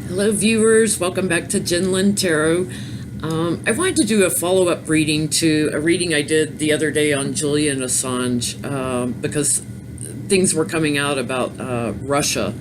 Hello, viewers. Welcome back to Jinlin Tarot. I wanted to do a follow-up reading to a reading I did the other day on Julian Assange because things were coming out about Russia.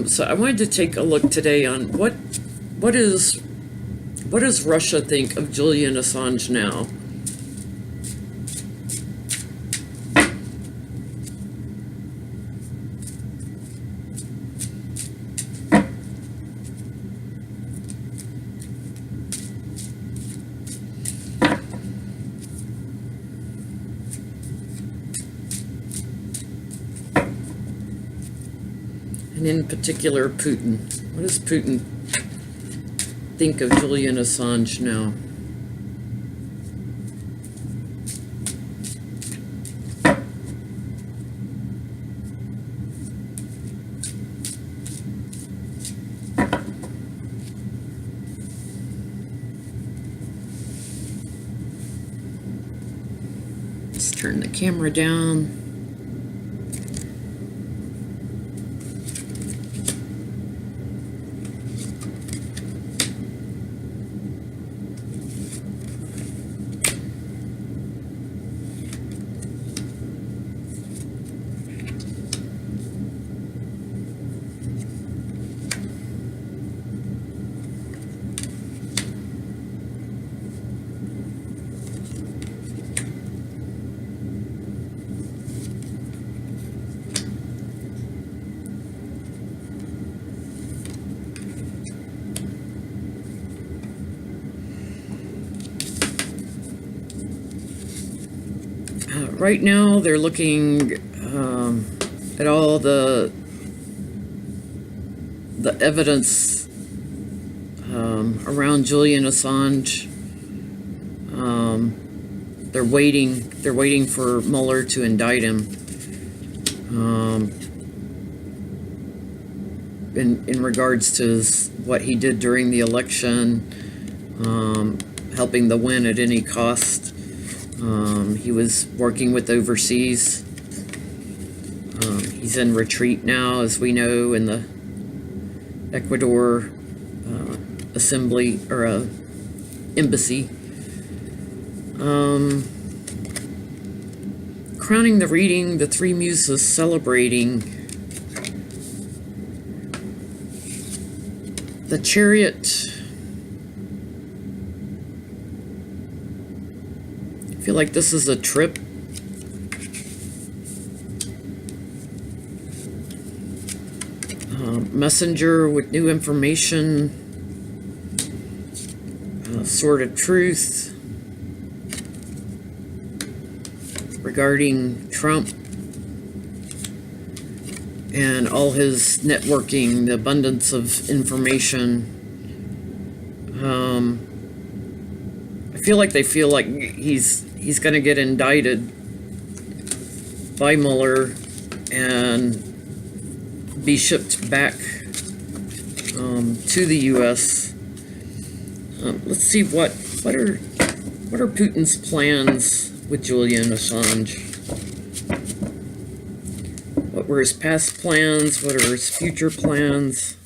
So I wanted to take a look today on what does Russia think of Julian Assange now? And in particular, Putin. What does Putin think of Julian Assange now? Let's turn the camera down. Right now, they're looking at all the evidence around Julian Assange. They're waiting for Mueller to indict him. In regards to what he did during the election, helping the win at any cost. He was working with overseas. He's in retreat now, as we know, in the Ecuador assembly or embassy. Crowning the reading, the three muses celebrating. The Chariot. I feel like this is a trip. Messenger with new information. Sword of Truth. Regarding Trump. And all his networking, the abundance of information. I feel like they feel like he's going to get indicted by Mueller and be shipped back to the U.S. Let's see what are Putin's plans with Julian Assange. What were his past plans? What are his future plans?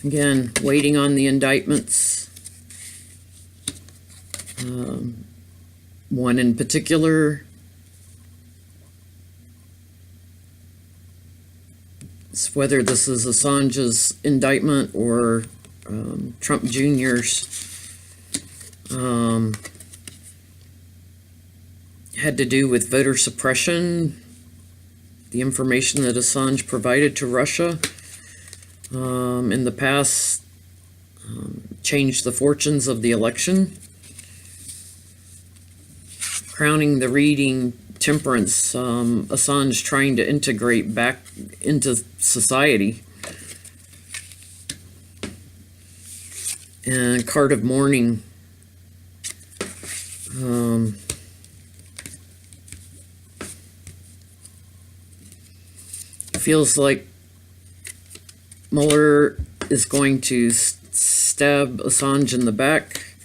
Again, waiting on the indictments. One in particular is whether this is Assange's indictment or Trump Jr.'s. Had to do with voter suppression, the information that Assange provided to Russia in the past changed the fortunes of the election. Crowning the reading, temperance, Assange trying to integrate back into society. And card of mourning. Feels like Mueller is going to stab Assange in the back.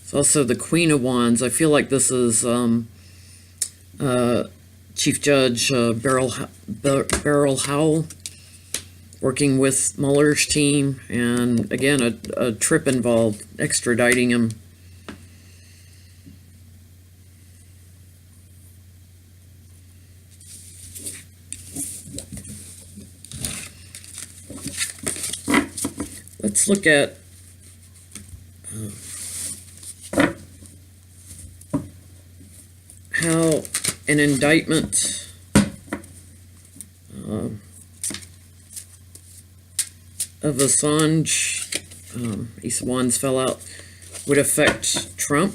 It's also the Queen of Wands. I feel like this is Chief Judge Beryl Howell working with Mueller's team, and again, a trip involved, extraditing him. Let's look at how an indictment of Assange, Ace of Wands fell out, would affect Trump.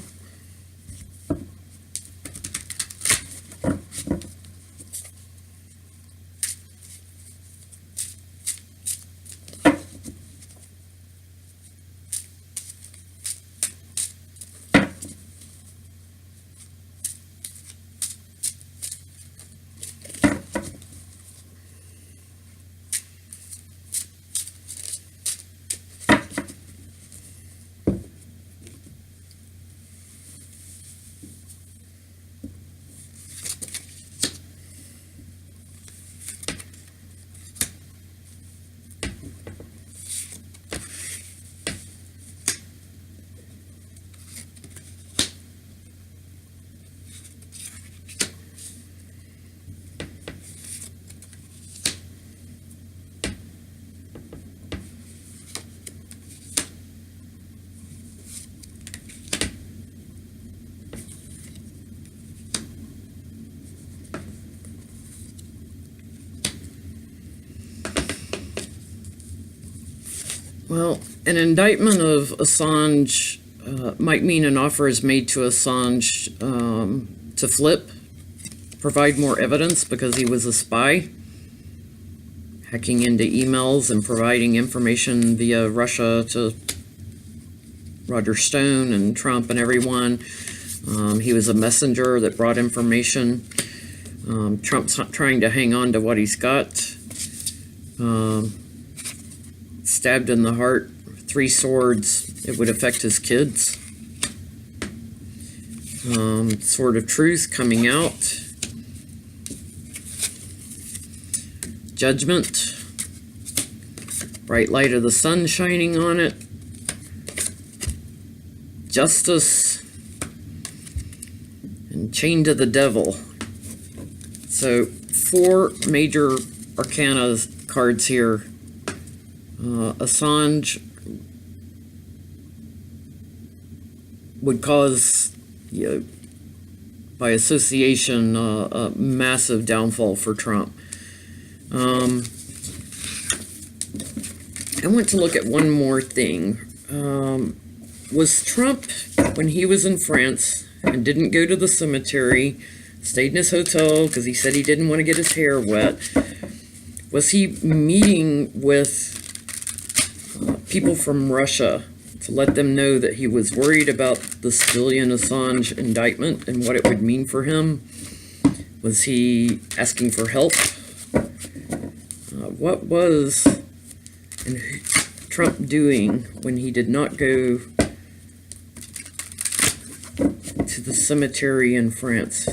Well, an indictment of Assange might mean an offer is made to Assange to flip, provide more evidence because he was a spy, hacking into emails and providing information via Russia to Roger Stone and Trump and everyone. He was a messenger that brought information. Trump's not trying to hang on to what he's got. Stabbed in the heart, 3 swords, it would affect his kids. Sword of truth coming out. Judgment. Bright light of the sun shining on it. Justice. And chained to the devil. So 4 major arcana cards here. Assange would cause, by association, a massive downfall for Trump. I want to look at one more thing. Was Trump, when he was in France and didn't go to the cemetery, stayed in his hotel because he said he didn't want to get his hair wet, was he meeting with people from Russia to let them know that he was worried about the civilian Assange indictment and what it would mean for him? Was he asking for help? What was Trump doing when he did not go to the cemetery in France?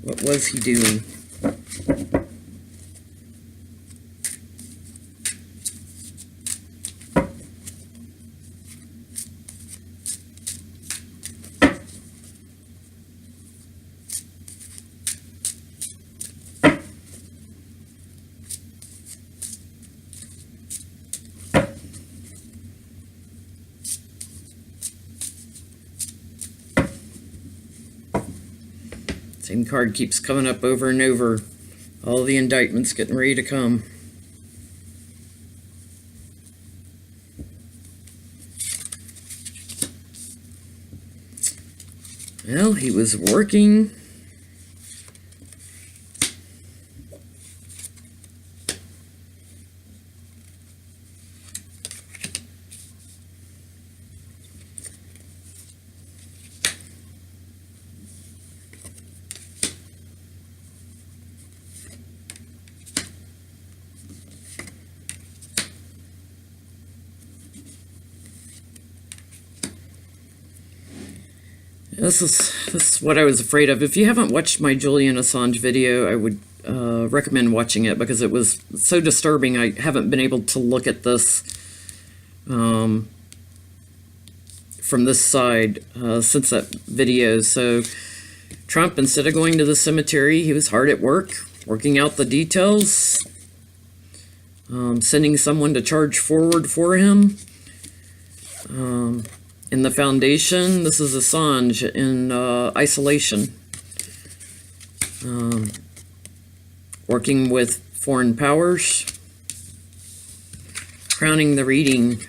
What was he doing? Same card keeps coming up over and over. All the indictments getting ready to come. Well, he was working. This is what I was afraid of. If you haven't watched my Julian Assange video, I would recommend watching it because it was so disturbing. I haven't been able to look at this from this side since that video. So Trump, instead of going to the cemetery, he was hard at work, working out the details, sending someone to charge forward for him. In the foundation, this is Assange in isolation, working with foreign powers, crowning the reading,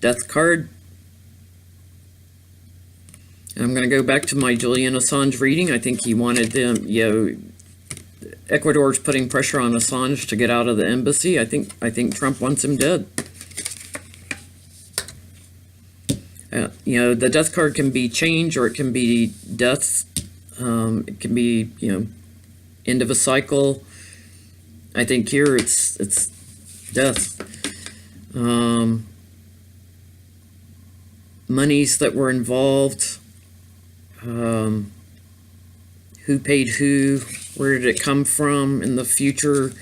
death card. And I'm going to go back to my Julian Assange reading. I think he wanted them, Ecuador's putting pressure on Assange to get out of the embassy. I think Trump wants him dead. The death card can be change or it can be death. It can be, end of a cycle. I think here it's death. Monies that were involved. Who paid who? Where did it come from in the future?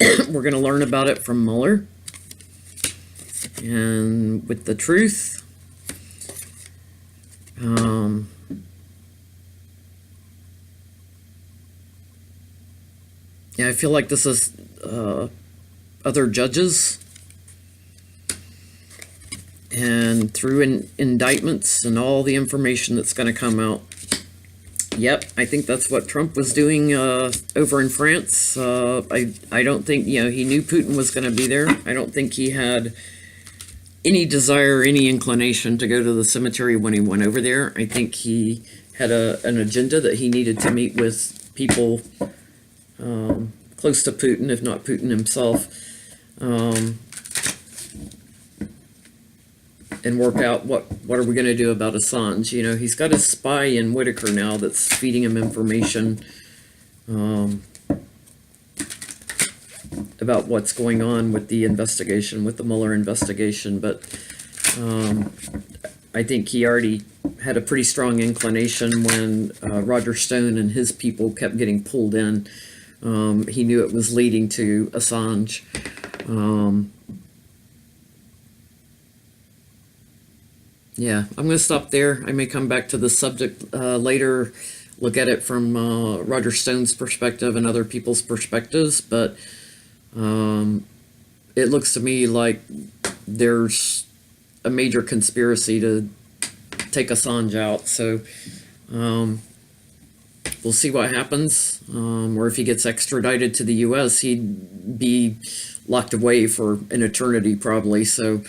We're going to learn about it from Mueller. And with the truth. Yeah, I feel like this is other judges and through indictments and all the information that's going to come out. Yep, I think that's what Trump was doing over in France. I don't think, he knew Putin was going to be there. I don't think he had any desire, any inclination to go to the cemetery when he went over there. I think he had an agenda that he needed to meet with people close to Putin, if not Putin himself, and work out what are we going to do about Assange. He's got a spy in Whitaker now that's feeding him information about what's going on with the investigation, with the Mueller investigation. But I think he already had a pretty strong inclination when Roger Stone and his people kept getting pulled in. He knew it was leading to Assange. Yeah, I'm going to stop there. I may come back to the subject later, look at it from Roger Stone's perspective and other people's perspectives, but it looks to me like there's a major conspiracy to take Assange out. So we'll see what happens, or if he gets extradited to the U.S., he'd be locked away for an eternity probably. So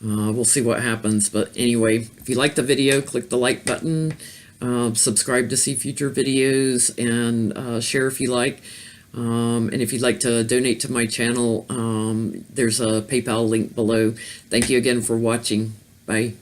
we'll see what happens. But anyway, if you like the video, click the like button, subscribe to see future videos, and share if you like. And if you'd like to donate to my channel, there's a PayPal link below. Thank you again for watching. Bye.